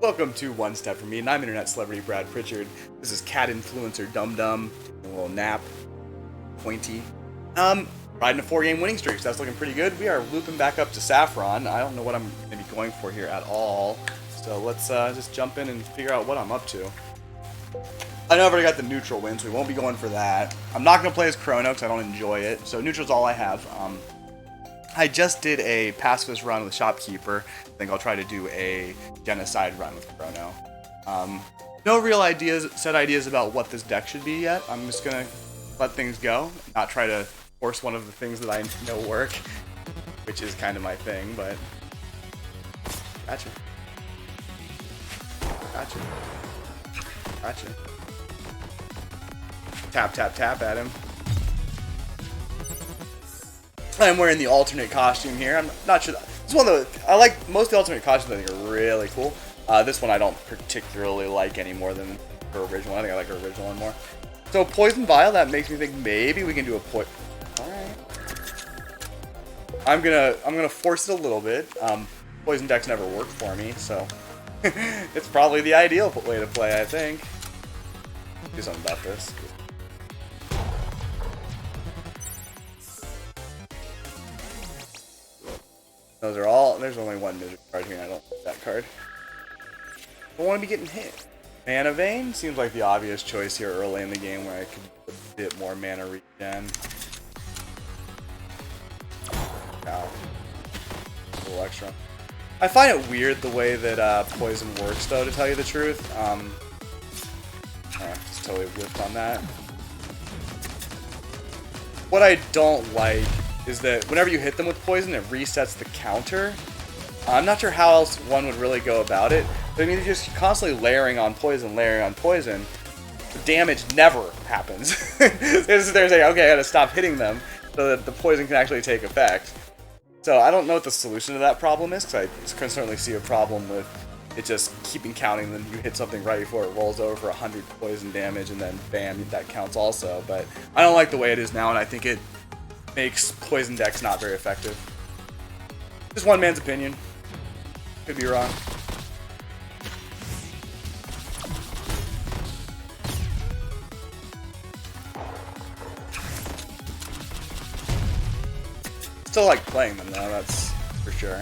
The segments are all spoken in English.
Welcome to One Step From Me, and I'm internet celebrity Brad Pritchard. This is cat influencer Dum Dum, a little nap, pointy. Riding a 4-game winning streak, so that's looking pretty good. We are looping back up to Saffron. I don't know what I'm going to be going for here at all, so let's just jump in and figure out what I'm up to. I know I've already got the neutral win, so we won't be going for that. I'm not going to play as Chrono because I don't enjoy it, so neutral's all I have. I just did a pacifist run with Shopkeeper. I think I'll try to do a Genocide run with Chrono. No real set ideas about what this deck should be yet. I'm just gonna let things go, not try to force one of the things that I know work, which is kind of my thing, but... Gotcha. Gotcha. Gotcha. Tap, tap, tap at him. I'm wearing the alternate costume here. I'm not sure. This one though, I like most of the alternate costumes. I think are really cool. This one I don't particularly like any more than her original. I think I like her original one more. So Poison Vial, that makes me think maybe we can do a All right. I'm gonna force it a little bit. Poison decks never worked for me, so it's probably the ideal way to play. I think. Do something about this. Those are all. There's only one misery card here, and I don't like that card. I don't want to be getting hit. Mana Vein seems like the obvious choice here early in the game where I could do a bit more mana regen. Ow. A little extra. I find it weird the way that poison works, though, to tell you the truth. Just totally whipped on that. What I don't like is that whenever you hit them with poison, it resets the counter. I'm not sure how else one would really go about it, but I mean, you're just constantly layering on poison, the damage never happens. They're saying, okay, I gotta stop hitting them so that the poison can actually take effect. So I don't know what the solution to that problem is, because I can certainly see a problem with it just keeping counting, then you hit something right before it rolls over for 100 poison damage, and then bam, that counts also. But I don't like the way it is now, and I think it makes poison decks not very effective. Just one man's opinion. Could be wrong. Still like playing them though, that's for sure.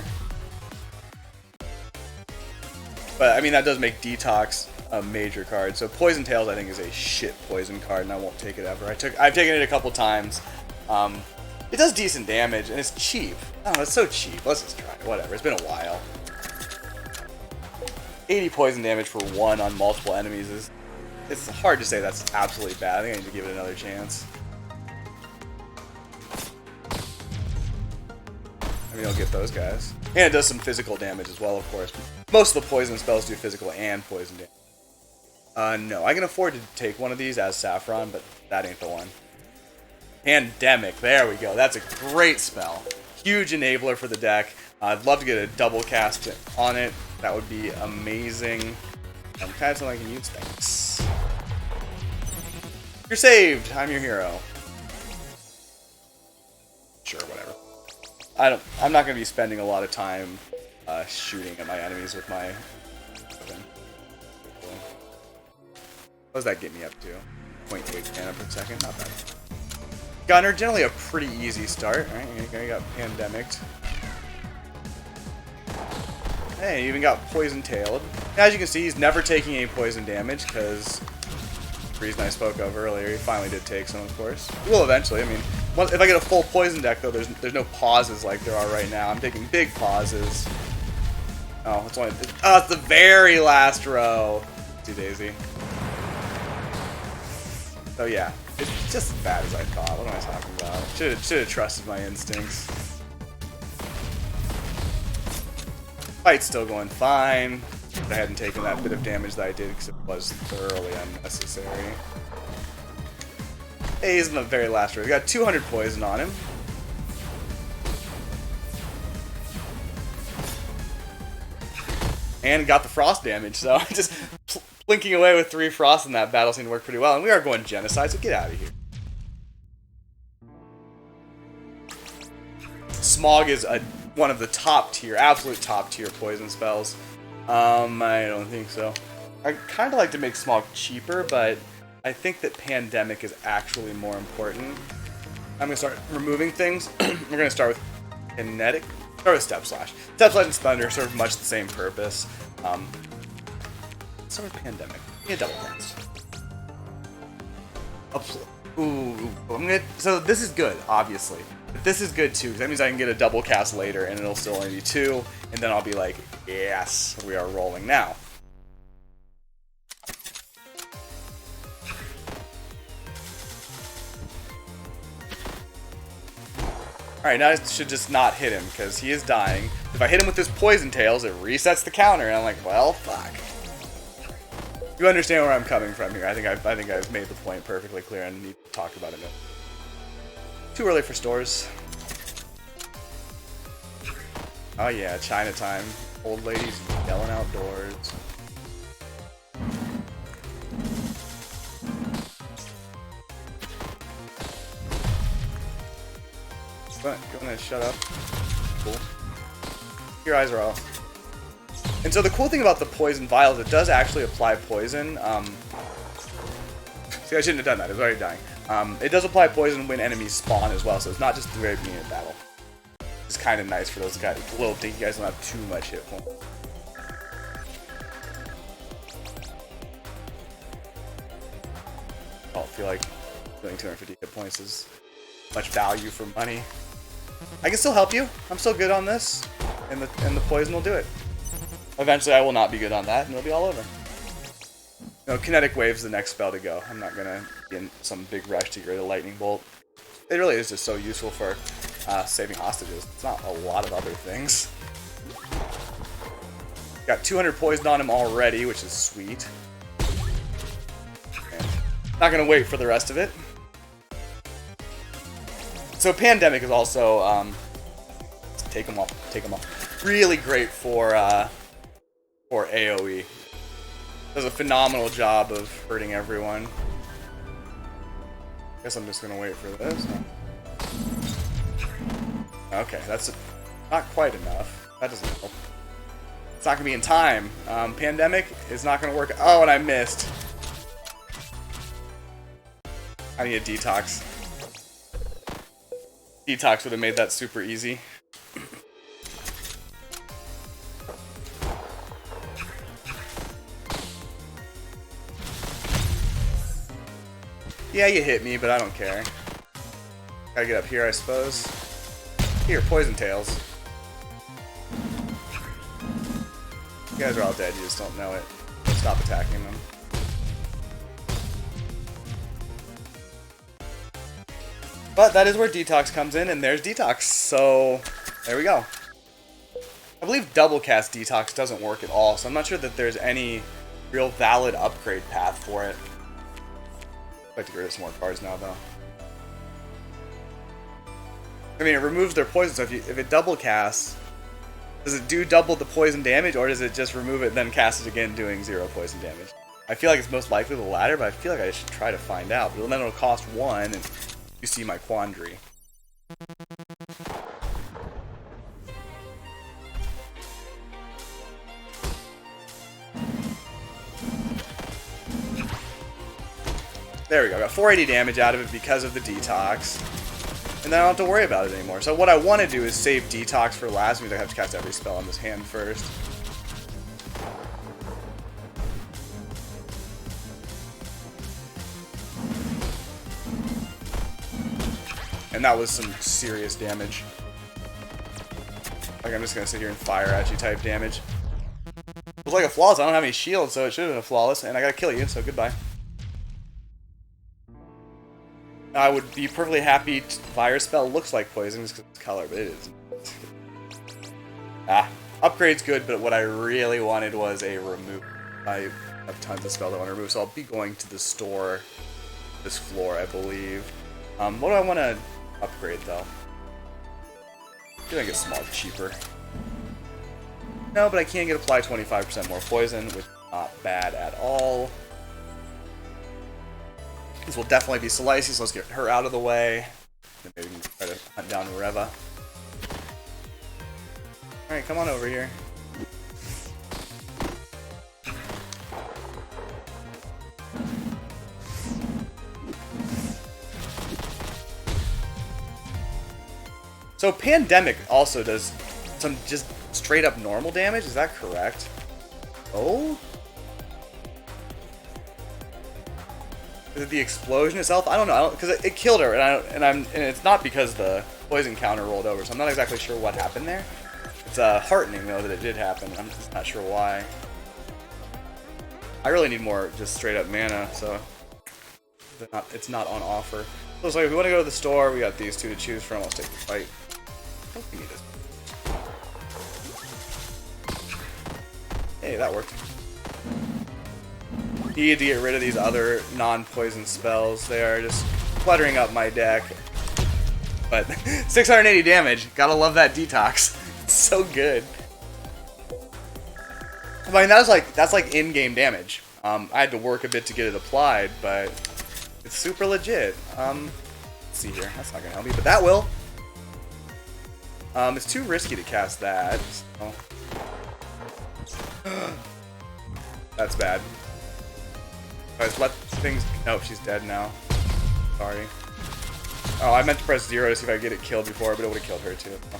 But I mean, that does make Detox a major card. So Poison Tails I think is a shit poison card, and I won't take it ever. I've taken it a couple times. It does decent damage, and it's cheap. Oh, it's so cheap. Let's just try it. Whatever. It's been a while. 80 poison damage for 1 on multiple enemies is... It's hard to say that's absolutely bad. I think I need to give it another chance. I mean, I'll get those guys. And it does some physical damage as well, of course. Most of the poison spells do physical and poison damage. No. I can afford to take one of these as Saffron, but that ain't the one. Pandemic, there we go. That's a great spell. Huge enabler for the deck. I'd love to get a double cast on it. That would be amazing. I'm kind of something I can use. Thanks. You're saved. I'm your hero. Sure, whatever. I'm not going to be spending a lot of time shooting at my enemies with my weapon. What does that get me up to? 0.8 mana per second. Not bad. Gunner, generally a pretty easy start, right? You got pandemicked. Hey, you even got poison tailed. As you can see, he's never taking any poison damage, because the reason I spoke of earlier, he finally did take some, of course. He will eventually. I mean, if I get a full poison deck, though, there's no pauses like there are right now. I'm taking big pauses. Oh, it's the very last row. See Daisy. So yeah. It's just as bad as I thought. What am I talking about? Should have trusted my instincts. Fight's still going fine. I hadn't taken that bit of damage that I did because it was thoroughly unnecessary. Hey, he's in the very last row. He got 200 poison on him. And got the frost damage, so just blinking away with 3 frost in that battle seemed to work pretty well. And we are going Genocide, so get out of here. Smog is one of the top tier, absolute top tier poison spells. I don't think so. I kind of like to make smog cheaper, but I think that pandemic is actually more important. I'm going to start removing things. We're going to start with kinetic. Start with step slash. Step slash and thunder serve much the same purpose. Let's start with pandemic. Give me a double cast. So this is good, obviously. But this is good too, because that means I can get a double cast later, and it'll still only be 2, and then I'll be like, yes, we are rolling now. Alright, now I should just not hit him, because he is dying. If I hit him with this poison tails, it resets the counter, and I'm like, well, fuck. You understand where I'm coming from here. I think I've made the point perfectly clear and need to talk about it. Too early for stores. Oh yeah, China time. Old ladies yelling outdoors. Go ahead, shut up. Cool. Your eyes are off. And so the cool thing about the poison vials, it does actually apply poison. See, I shouldn't have done that. It was already dying. It does apply poison when enemies spawn as well, so it's not just at the very beginning of battle. It's kind of nice for those guys, little dinky guys, don't have too much hit point. I feel like doing 250 hit points is much value for money. I can still help you. I'm still good on this, and the poison will do it. Eventually, I will not be good on that, and it'll be all over. No, kinetic wave's the next spell to go. I'm not gonna be in some big rush to get rid of lightning bolt. It really is just so useful for saving hostages. It's not a lot of other things. Got 200 poison on him already, which is sweet. And not gonna wait for the rest of it. So pandemic is also take them off. Really great for AoE. Does a phenomenal job of hurting everyone. Guess I'm just gonna wait for this. Okay, that's not quite enough. That doesn't help. It's not gonna be in time. Pandemic is not gonna work. Oh, and I missed. I need a detox. Detox would have made that super easy. Yeah, you hit me, but I don't care. Gotta get up here, I suppose. Here, poison tails. You guys are all dead, you just don't know it. Stop attacking them. But that is where Detox comes in, and there's Detox. So, there we go. I believe double cast Detox doesn't work at all, so I'm not sure that there's any real valid upgrade path for it. I'd like to get rid of some more cards now, though. I mean, it removes their poison, so if it double casts, does it do double the poison damage, or does it just remove it, then cast it again, doing 0 poison damage? I feel like it's most likely the latter, but I feel like I should try to find out. But then it'll cost 1, and you see my quandary. There we go, got 480 damage out of it because of the Detox. And then I don't have to worry about it anymore. So what I want to do is save Detox for last, because I have to cast every spell on this hand first. And that was some serious damage. Like, I'm just gonna sit here and fire at you type damage. It was like a flawless. I don't have any shield, so it should have been a flawless, and I gotta kill you, so goodbye. I would be perfectly happy. Fire spell looks like poison just because it's color, but it isn't. Upgrade's good, but what I really wanted was a remove. I have tons of spells I want to remove, so I'll be going to the store this floor, I believe. What do I want to upgrade, though? I feel like it's small, cheaper. No, but I can get apply 25% more poison, which is not bad at all. This will definitely be Salicy, so let's get her out of the way. Then maybe we can try to hunt down Reva. Alright, come on over here. So Pandemic also does some just straight up normal damage, is that correct? Oh? Is it the explosion itself? I don't know, because it killed her, and it's not because the poison counter rolled over, so I'm not exactly sure what happened there. It's heartening though that it did happen. I'm just not sure why. I really need more just straight up mana, so it's not on offer. So it's like if we want to go to the store, we got these two to choose from. Let's take the fight. I think we need this. Hey, that worked. Need to get rid of these other non-poison spells. They are just cluttering up my deck. But 680 damage. Gotta love that detox. It's so good. I mean, that's like in-game damage. I had to work a bit to get it applied, but it's super legit. Let's see here. That's not gonna help me, but that will. It's too risky to cast that. So. That's bad. Guys, let things. Nope, she's dead now. Sorry. Oh, I meant to press 0 to see if I could get it killed before, but it would have killed her too. Oh.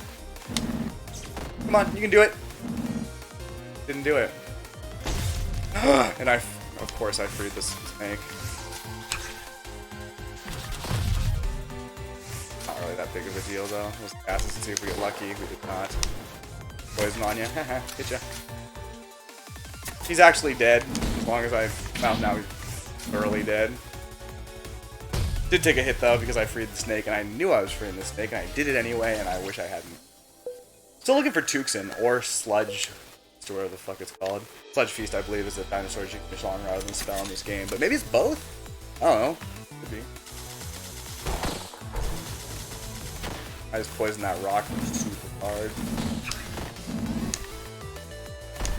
Come on, you can do it. Didn't do it. And of course, I freed this snake. Not really that big of a deal though. Let's cast this and see if we get lucky. We did not. Poison on you. Haha, hit ya. He's actually dead, as long as I found out he's thoroughly dead. Did take a hit though, because I freed the snake, and I knew I was freeing the snake, and I did it anyway, and I wish I hadn't. Still looking for Tucson, or Sludge, or whatever the fuck it's called. Sludge Feast, I believe, is a dinosaur you can finish on rather than spell in this game, but maybe it's both? I don't know. Could be. I just poisoned that rock super hard.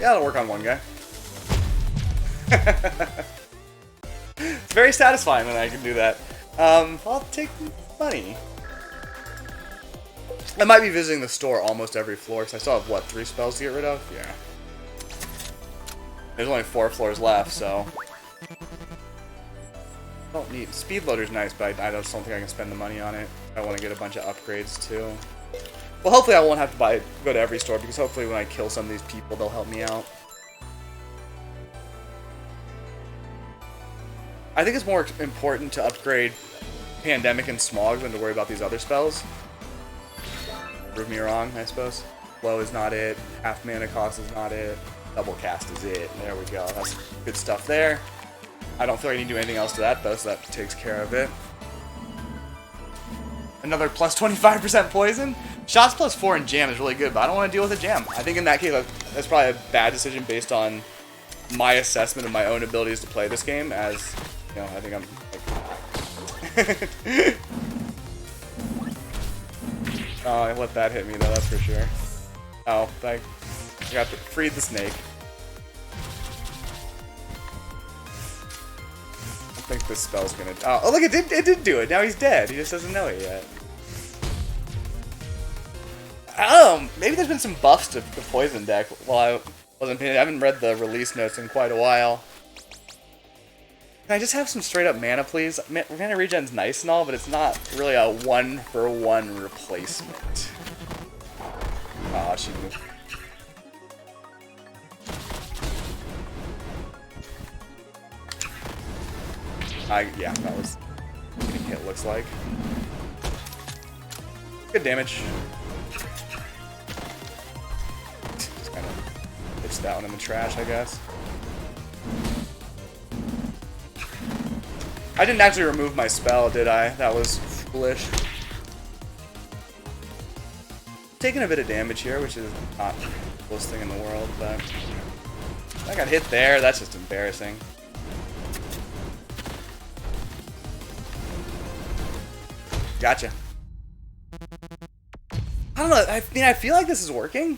Yeah, it'll work on one guy. It's very satisfying when I can do that. I'll take money. I might be visiting the store almost every floor, because I still have, what, 3 spells to get rid of? Yeah. There's only 4 floors left, so... Don't need... Speed Loader's nice, but I just don't think I can spend the money on it. I want to get a bunch of upgrades, too. Well, hopefully I won't have to go to every store, because hopefully when I kill some of these people, they'll help me out. I think it's more important to upgrade Pandemic and Smog than to worry about these other spells. Prove me wrong, I suppose. Flow is not it. Half mana cost is not it. Double cast is it. There we go. That's good stuff there. I don't feel like I need to do anything else to that, though, so that takes care of it. Another plus 25% poison? Shots plus 4 in jam is really good, but I don't want to deal with a jam. I think in that case, that's probably a bad decision based on my assessment of my own abilities to play this game, as, you know, I think I'm, like... Oh, I let that hit me, though, that's for sure. Oh, I got to free the snake. I think this spell's gonna... Oh, look, it did do it. Now he's dead. He just doesn't know it yet. Oh, maybe there's been some buffs to the poison deck while I wasn't paying. I haven't read the release notes in quite a while. Can I just have some straight up mana, please? Mana regen's nice and all, but it's not really a 1-for-1 replacement. Oh, she moved. Yeah, that was getting hit, looks like. Good damage. Just kind of pitched that one in the trash, I guess. I didn't actually remove my spell, did I? That was foolish. Taking a bit of damage here, which is not the coolest thing in the world, but I got hit there. That's just embarrassing. Gotcha. I don't know. I mean, I feel like this is working.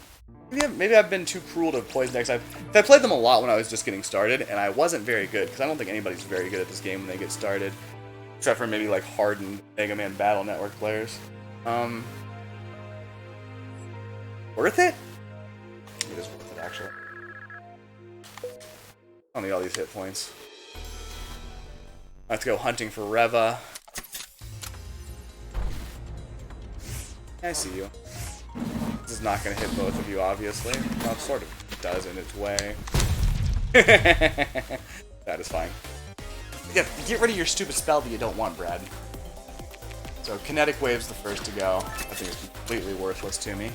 Maybe I've been too cruel to poison decks. I played them a lot when I was just getting started, and I wasn't very good, because I don't think anybody's very good at this game when they get started. Except for maybe, like, hardened Mega Man Battle Network players. Worth it? It is worth it, actually. I don't need all these hit points. Let's go hunting for Reva. I see you. This is not going to hit both of you, obviously. Well, it sort of does in its way. That is fine. Yeah, get rid of your stupid spell that you don't want, Brad. So, Kinetic Wave's the first to go. I think it's completely worthless to me.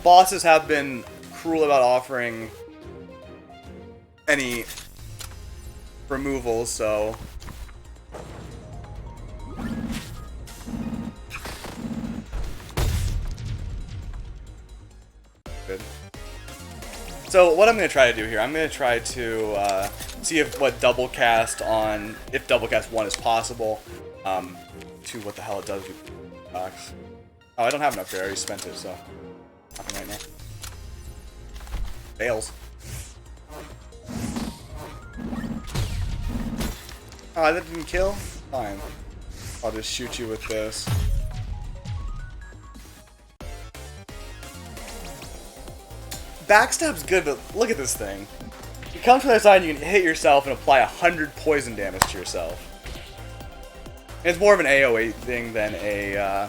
Bosses have been cruel about offering any removals, so... Good. So what I'm going to try to do here, I'm going to try to see if what double cast on, if double cast 1 is possible, to what the hell it does with box. Oh, I don't have enough there, I already spent it, so nothing right now. Fails. Oh, that didn't kill? Fine. I'll just shoot you with this. Backstab's good, but look at this thing. You come from the other side and you can hit yourself and apply 100 poison damage to yourself. And it's more of an AoE thing than a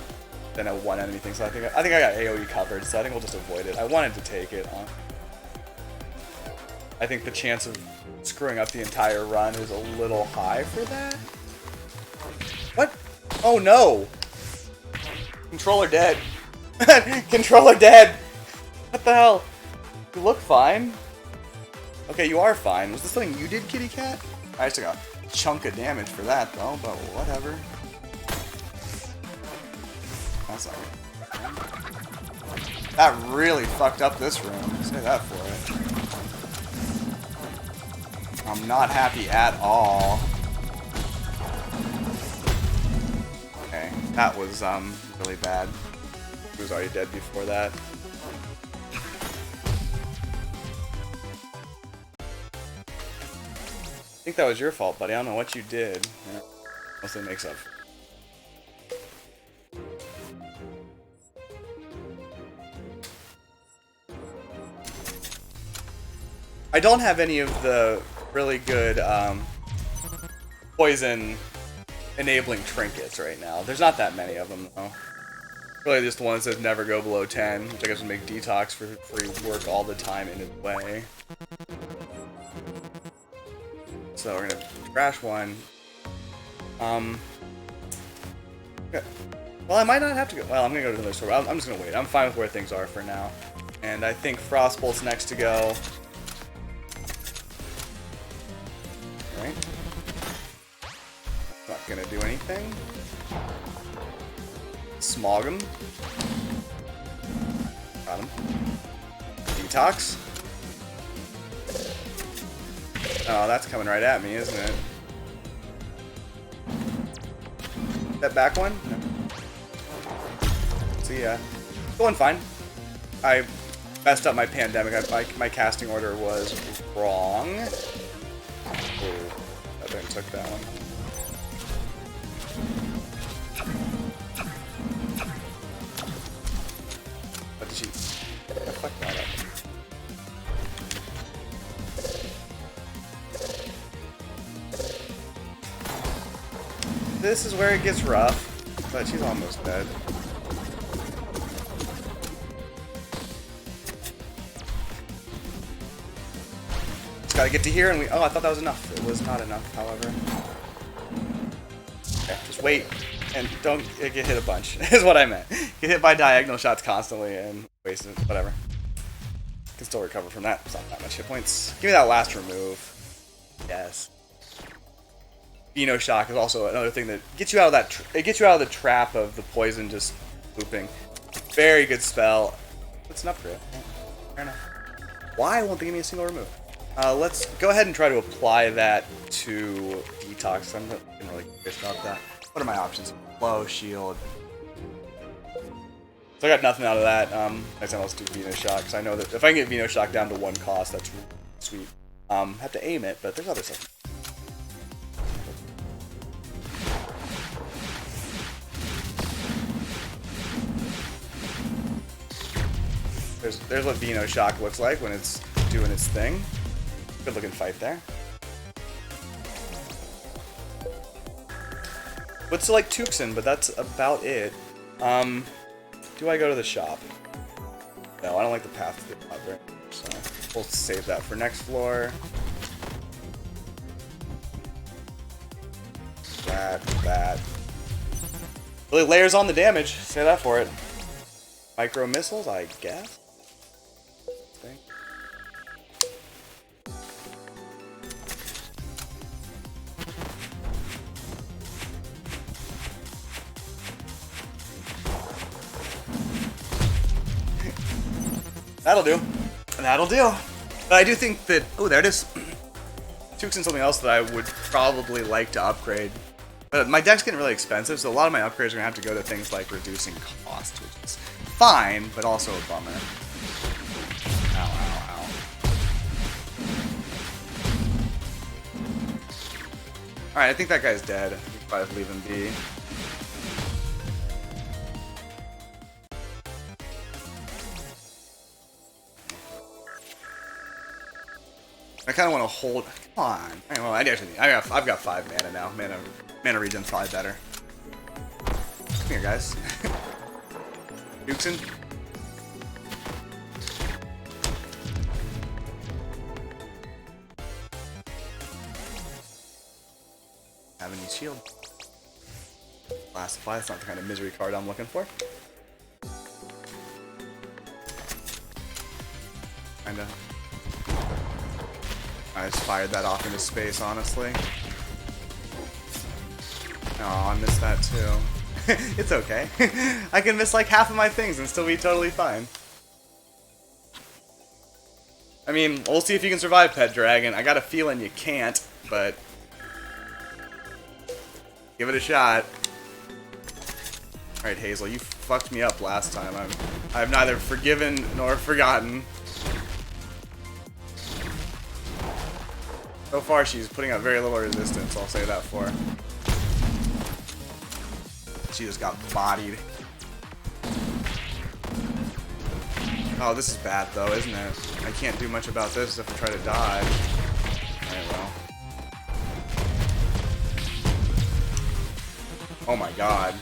one enemy thing, so I think I got AoE covered, so I think we'll just avoid it. I wanted to take it. I think the chance of screwing up the entire run is a little high for that. What? Oh no! Controller dead. Controller dead! What the hell? You look fine. Okay, you are fine. Was this something you did, kitty cat? I just took a chunk of damage for that, though, but whatever. That's not good. That really fucked up this room. Say that for it. I'm not happy at all. Okay, that was really bad. He was already dead before that. I think that was your fault, buddy. I don't know what you did. Yeah. Mostly makes up. I don't have any of the really good poison enabling trinkets right now. There's not that many of them, though. Really just the ones that never go below 10, which I guess would make detox for free work all the time in its way. So we're gonna crash one. Okay. Well, I might not have to go. Well, I'm gonna go to another store. I'm just gonna wait. I'm fine with where things are for now. And I think Frostbolt's next to go. Right. Not gonna do anything. Smog him. Got him. Detox. Oh, that's coming right at me, isn't it? That back one? No. See ya. Going fine. I messed up my pandemic. My casting order was wrong. Oh, I then took that one. What did she... I fucked that up. This is where it gets rough, but she's almost dead. Just gotta get to here and we... Oh, I thought that was enough. It was not enough, however. Okay, just wait and don't get hit a bunch, is what I meant. Get hit by diagonal shots constantly and waste it, whatever. Can still recover from that. It's not that much hit points. Give me that last remove. Yes. Shock is also another thing that gets you out of that. It gets you out of the trap of the poison just looping. Very good spell. It's an upgrade. Fair enough. Why won't they give me a single remove? Let's go ahead and try to apply that to detox. I'm not really curious about that. What are my options? Low shield. So I got nothing out of that. Next time I'll do Veno Shock because I know that if I can get Veno Shock down to 1 cost, that's really sweet. Have to aim it, but there's other stuff. There's what Veno Shock looks like when it's doing its thing. Good looking fight there. Would select Tucson, but that's about it. Do I go to the shop? No, I don't like the path to the top right now, so we'll save that for next floor. That. Really layers on the damage, say that for it. Micro missiles, I guess? That'll do. That'll do. But I do think that... Oh, there it is. Tucson's something else that I would probably like to upgrade. But my deck's getting really expensive, so a lot of my upgrades are going to have to go to things like reducing cost, which is fine, but also a bummer. Ow, ow, ow. Alright, I think that guy's dead. I think probably leave him be. I kind of want to hold. Come on. Well, I've got 5 mana now. Mana regen's probably better. Come here, guys. Tucson. Have any shield. Last supply. That's not the kind of misery card I'm looking for. Kinda. I just fired that off into space, honestly. Oh, I missed that too. It's okay. I can miss like half of my things and still be totally fine. I mean, we'll see if you can survive, Pet Dragon. I got a feeling you can't, but give it a shot. Alright, Hazel, you fucked me up last time. I've neither forgiven nor forgotten. So far, she's putting out very little resistance, I'll say that for her. She just got bodied. Oh, this is bad, though, isn't it? I can't do much about this if I try to dodge. Alright, well. Oh my god.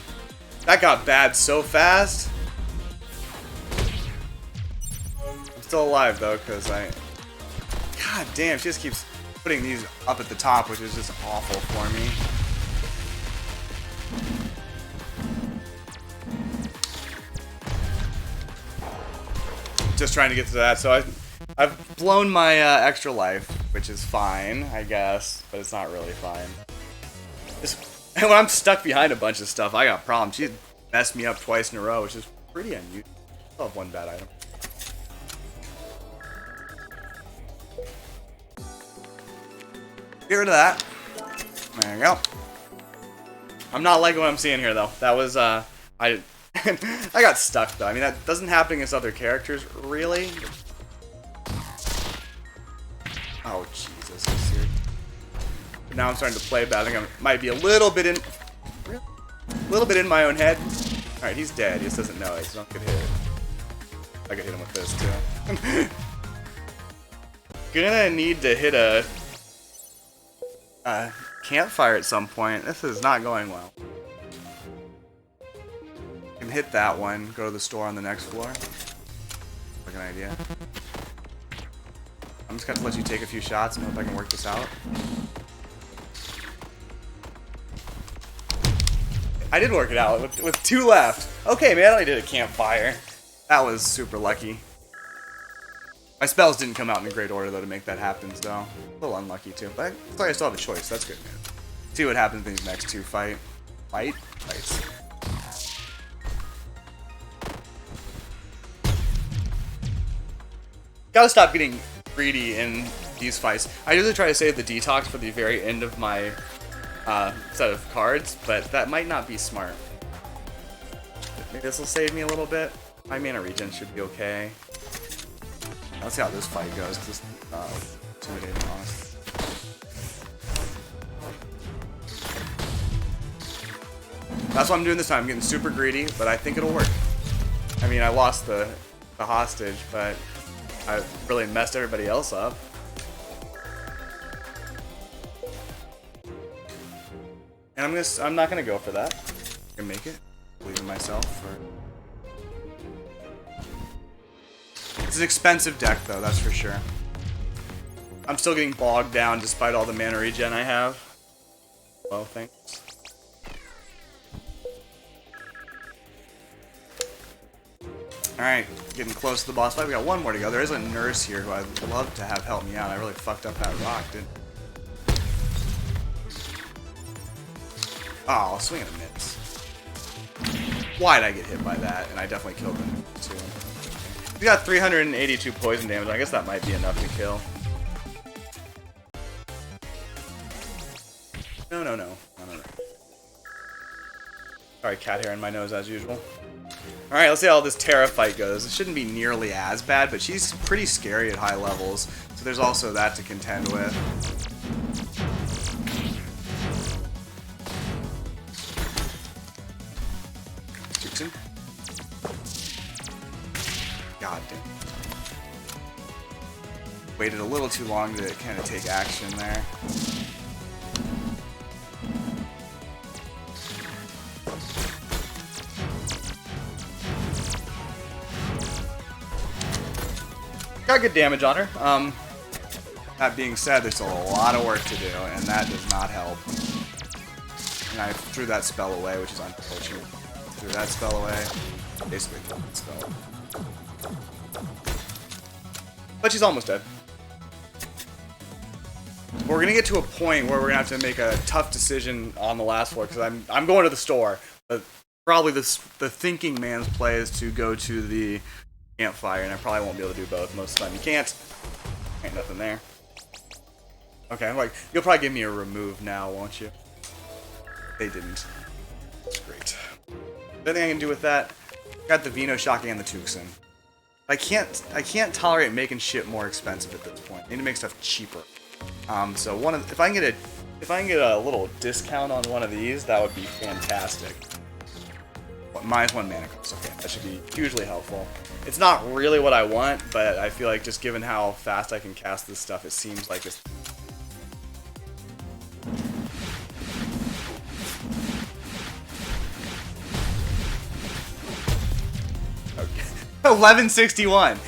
That got bad so fast. I'm still alive, though, because God damn, she just keeps putting these up at the top, which is just awful for me. Just trying to get to that, so I've blown my extra life, which is fine, I guess, but it's not really fine. When I'm stuck behind a bunch of stuff, I got problems. She messed me up twice in a row, which is pretty unusual. I still have one bad item. Get rid of that. There you go. I'm not liking what I'm seeing here, though. That was, I got stuck, though. I mean, that doesn't happen against other characters, really. Oh, Jesus. This here. Now I'm starting to play bad. I think I might be a little bit in my own head. Alright, he's dead. He just doesn't know it. He's not good hit. I could hit him with this, too. Gonna need to hit a campfire at some point. This is not going well. Can hit that one, go to the store on the next floor. Like an idea. I'm just gonna let you take a few shots and hope I can work this out. I did work it out with 2 left. Okay, man, I did a campfire. That was super lucky. My spells didn't come out in a great order, though, to make that happen, so a little unlucky, too. But I still have a choice. That's good, man. See what happens in these next 2 fights. Gotta stop getting greedy in these fights. I usually try to save the detox for the very end of my set of cards, but that might not be smart. Maybe this will save me a little bit. My mana regen should be okay. Let's see how this fight goes. This intimidating, honestly. That's what I'm doing this time. I'm getting super greedy, but I think it'll work. I mean, I lost the hostage, but I really messed everybody else up. And I'm not gonna go for that. I can make it. Believe in myself. It's an expensive deck though, that's for sure. I'm still getting bogged down despite all the mana regen I have. Well, thanks. Alright, getting close to the boss fight. We got one more to go. There is a nurse here who I'd love to have help me out. I really fucked up that rock, didn't I? Oh, I'll swing and a miss. Why'd I get hit by that? And I definitely killed him too. We got 382 poison damage. I guess that might be enough to kill. No. Sorry, cat hair in my nose as usual. Alright, let's see how this Terra fight goes. It shouldn't be nearly as bad, but she's pretty scary at high levels. So there's also that to contend with. Jackson. God damn. Waited a little too long to kind of take action there. Got good damage on her. That being said, there's a lot of work to do, and that does not help. And I threw that spell away, which is unfortunate. Threw that spell away. Basically killed that spell. But she's almost dead. We're gonna get to a point where we're gonna have to make a tough decision on the last floor, because I'm going to the store. But probably the thinking man's play is to go to the campfire, and I probably won't be able to do both most of the time. You can't. Ain't nothing there. Okay, like, you'll probably give me a remove now, won't you? They didn't. That's great. Anything I can do with that? Got the Vino Shocking and the Tucson. I can't tolerate making shit more expensive at this point. I need to make stuff cheaper. So if I can get a little discount on one of these, that would be fantastic. Minus 1 mana cost. Okay, that should be hugely helpful. It's not really what I want, but I feel like just given how fast I can cast this stuff, it seems like this. Okay. 1161.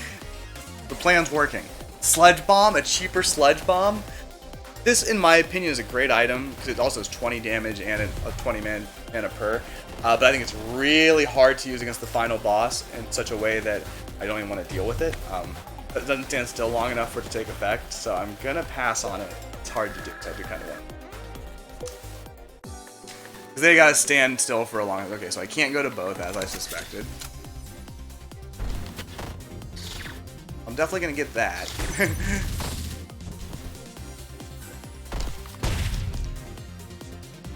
The plan's working. Sludge Bomb, a cheaper Sludge Bomb. This, in my opinion, is a great item because it also has 20 damage and a 20 mana per. But I think it's really hard to use against the final boss in such a way that I don't even want to deal with it. But it doesn't stand still long enough for it to take effect, so I'm gonna pass on it. It's hard to do because I do kind of want it. Because they gotta stand still for a long time. Okay, so I can't go to both as I suspected. I'm definitely gonna get that.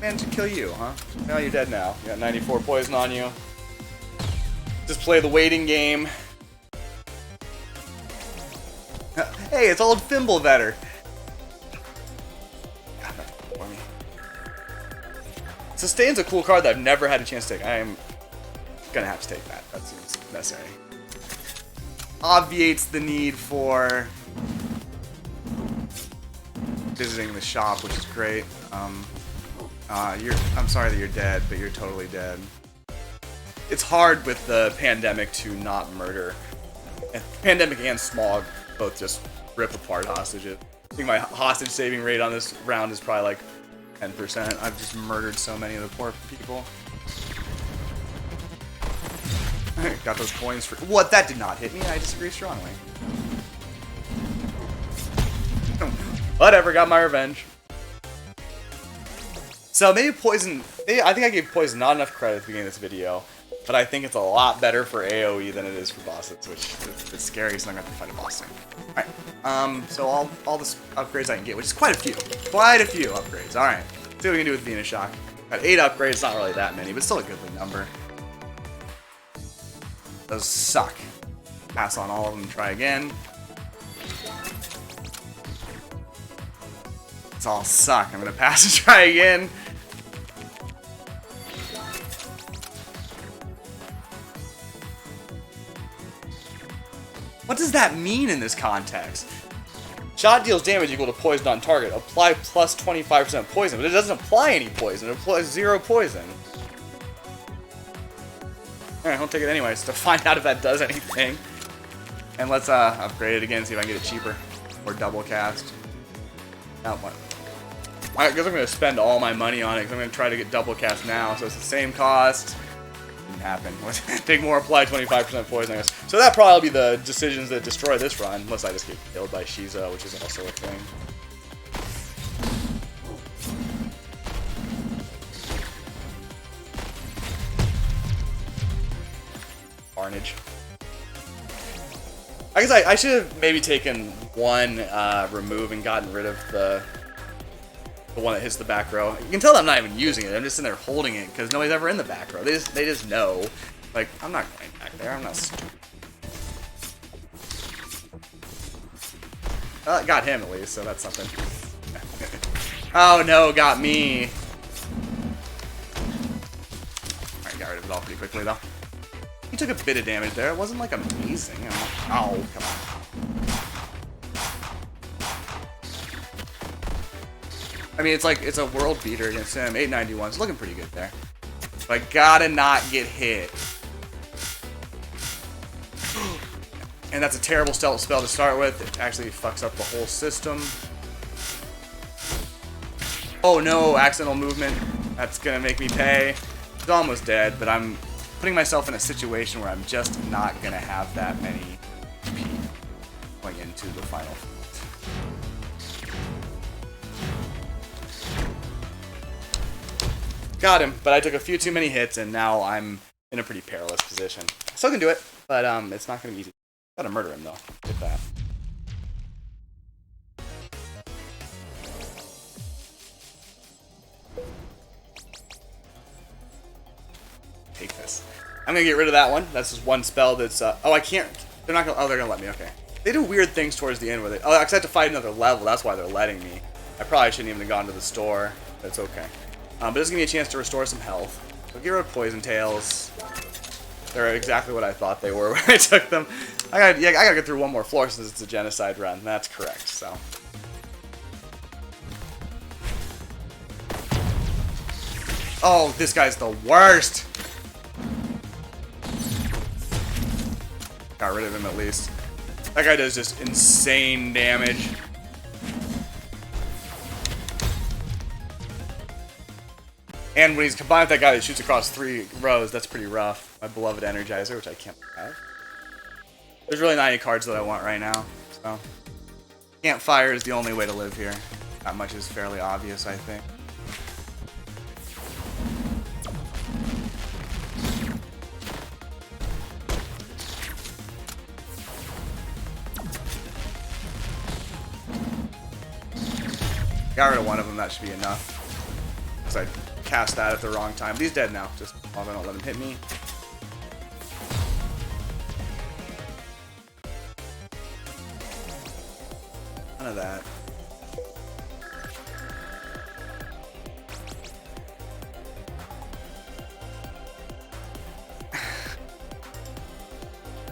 Man, to kill you, huh? Now you're dead now. You got 94 poison on you. Just play the waiting game. Hey, it's old Fimblevetter. Sustain's a cool card that I've never had a chance to take. I am gonna have to take that. That seems necessary. Obviates the need for visiting the shop, which is great. I'm sorry that you're dead, but you're totally dead. It's hard with the pandemic to not murder. Pandemic and Smog both just rip apart hostages. I think my hostage saving rate on this round is probably like 10%. I've just murdered so many of the poor people. Got those coins for— what? That did not hit me. I disagree strongly. Whatever, got my revenge. So maybe Poison, I think I gave Poison not enough credit at the beginning of this video, but I think it's a lot better for AoE than it is for bosses, which is a bit scary, so I'm going to have to fight a boss soon. Alright, so all the upgrades I can get, which is quite a few upgrades. Alright, see what we can do with Venus Shock. Got 8 upgrades, not really that many, but still a goodly number. Those suck. Pass on all of them, try again. Those all suck. I'm going to pass and try again. What does that mean in this context? Shot deals damage equal to poison on target. Apply plus 25% poison, but it doesn't apply any poison. It applies 0 poison. Alright, I'll take it anyways to find out if that does anything. And let's upgrade it again, see if I can get it cheaper. Or double cast. Not one. I guess I'm going to spend all my money on it because I'm going to try to get double cast now. So it's the same cost. Didn't happen. Take more, apply 25% poison, I guess. So that probably will be the decisions that destroy this run. Unless I just get killed by Shiza, which is also a thing. Carnage. I guess I should have maybe taken one remove and gotten rid of the one that hits the back row. You can tell I'm not even using it. I'm just in there holding it because nobody's ever in the back row. They just know. Like, I'm not going back there. I'm not stupid. Got him at least, so that's something. Oh no, got me. Alright, got rid of it all pretty quickly though. He took a bit of damage there. It wasn't like amazing. Oh, come on. I mean, it's a world beater against him. 891. It's looking pretty good there. But I gotta not get hit. And that's a terrible stealth spell to start with. It actually fucks up the whole system. Oh no, accidental movement. That's gonna make me pay. He's almost dead, but I'm putting myself in a situation where I'm just not gonna have that many PP going into the final fight. Got him, but I took a few too many hits, and now I'm in a pretty perilous position. Still can do it, but it's not gonna be easy. Gotta murder him though. Get that. Take this. I'm gonna get rid of that one. That's just one spell that's oh, I can't. They're not gonna. Oh, they're gonna let me. Okay. They do weird things towards the end where they. Oh, I have to fight another level. That's why they're letting me. I probably shouldn't even have gone to the store. That's okay. But it's gonna be a chance to restore some health. So get rid of Poison Tails. They're exactly what I thought they were when I took them. I gotta get through one more floor since it's a genocide run. That's correct. So. Oh, this guy's the worst. Got rid of him at least. That guy does just insane damage. And when he's combined with that guy that shoots across 3 rows, that's pretty rough. My beloved Energizer, which I can't have. There's really not any cards that I want right now. So, Campfire is the only way to live here. That much is fairly obvious, I think. Got rid of one of them, that should be enough. Because I cast that at the wrong time. But he's dead now, just as long as I don't let him hit me. None of that.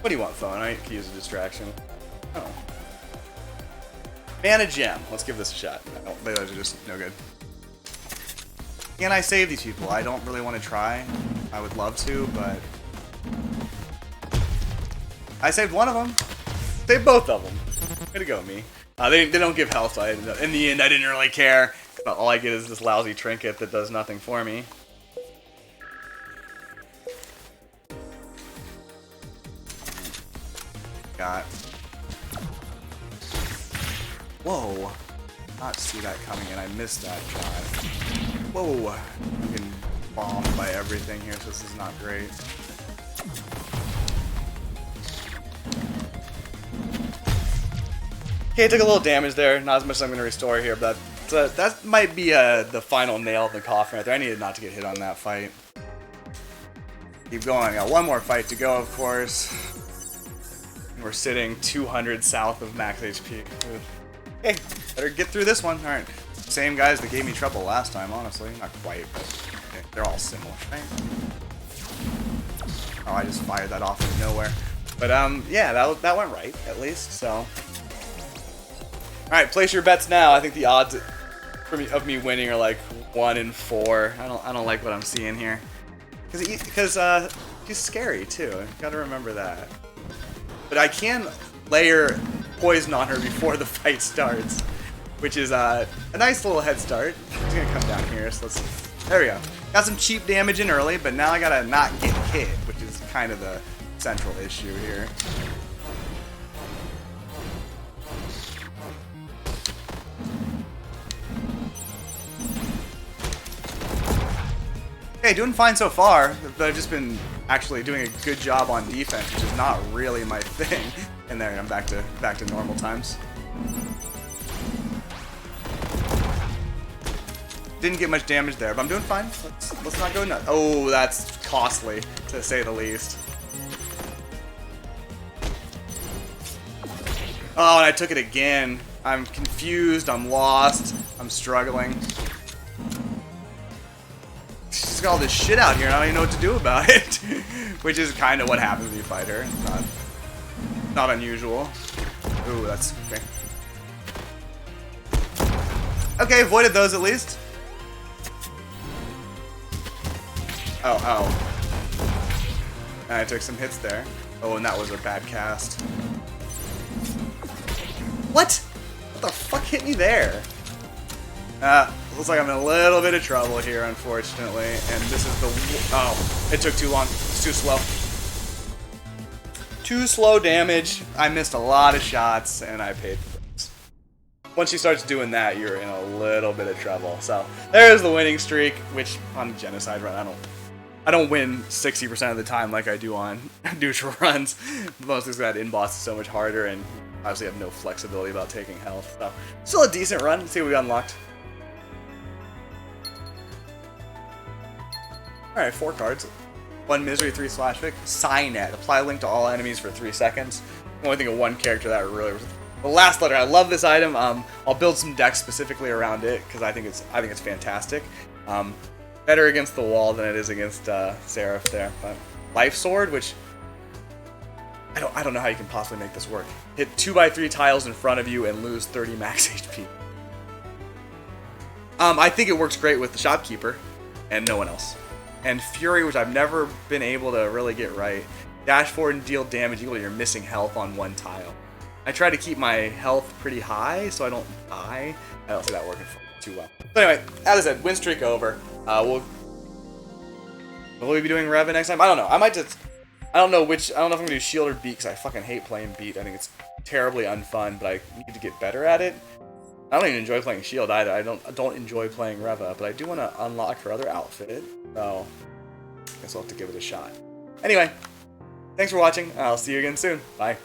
What do you want, phone? I can use a distraction. Oh. Mana Gem. Let's give this a shot. No, those are just no good. Can I save these people? I don't really want to try. I would love to, but... I saved one of them. Saved both of them. Way to go, me. They don't give health, so in the end, I didn't really care. All I get is this lousy trinket that does nothing for me. Got... Whoa. Not see that coming in. I missed that shot. Whoa. I'm getting bombed by everything here, so this is not great. Okay, I took a little damage there. Not as much as I'm going to restore here, but that might be the final nail in the coffin right there. I needed not to get hit on that fight. Keep going. Got one more fight to go, of course. We're sitting 200 south of max HP. Okay, better get through this one. Alright. Same guys that gave me trouble last time, honestly. Not quite, but okay. They're all similar. Right? Oh, I just fired that off into nowhere. But, yeah, that went right, at least, so. Alright, place your bets now. I think the odds of me winning are like 1 in 4. I don't like what I'm seeing here. Because he's scary too. Gotta remember that. But I can layer poison on her before the fight starts, which is a nice little head start. He's gonna come down here, so there we go. Got some cheap damage in early, but now I gotta not get hit, which is kind of the central issue here. Okay, doing fine so far, but I've just been actually doing a good job on defense, which is not really my thing. And there, I'm back to normal times. Didn't get much damage there, but I'm doing fine. Let's not go nuts. Oh, that's costly, to say the least. Oh, and I took it again. I'm confused, I'm lost, I'm struggling. She's got all this shit out here and I don't even know what to do about it. Which is kind of what happens when you fight her. Not unusual. Ooh, that's okay. Okay, avoided those at least. Oh. And I took some hits there. Oh, and that was a bad cast. What? What the fuck hit me there? Looks like I'm in a little bit of trouble here, unfortunately. And this is the... Oh, it took too long. It's too slow. Too slow damage. I missed a lot of shots, and I paid for it. Once she starts doing that, you're in a little bit of trouble. So, there's the winning streak, which on Genocide run, I don't win 60% of the time like I do on neutral runs. Mostly because that in-boss is so much harder, and obviously have no flexibility about taking health. So, still a decent run. Let's see what we unlocked. Alright, 4 cards. 1 Misery, 3 Slash Vic. Signet. Apply link to all enemies for 3 seconds. I only think of one character that really... The last letter. I love this item. I'll build some decks specifically around it because I think it's fantastic. Better against the wall than it is against Seraph there. But Life Sword, which... I don't know how you can possibly make this work. Hit 2x3 tiles in front of you and lose 30 max HP. I think it works great with the Shopkeeper and no one else. And Fury, which I've never been able to really get right. Dash forward and deal damage equal to your missing health on 1 tile. I try to keep my health pretty high so I don't die. I don't see that working too well. But anyway, as I said, win streak over. Will we be doing Reva next time? I don't know. I might just... I don't know if I'm going to do Shield or Beat, because I fucking hate playing Beat. I think it's terribly unfun, but I need to get better at it. I don't even enjoy playing Shield either. I don't enjoy playing Reva, but I do want to unlock her other outfit. So, I guess I'll have to give it a shot. Anyway, thanks for watching. I'll see you again soon. Bye.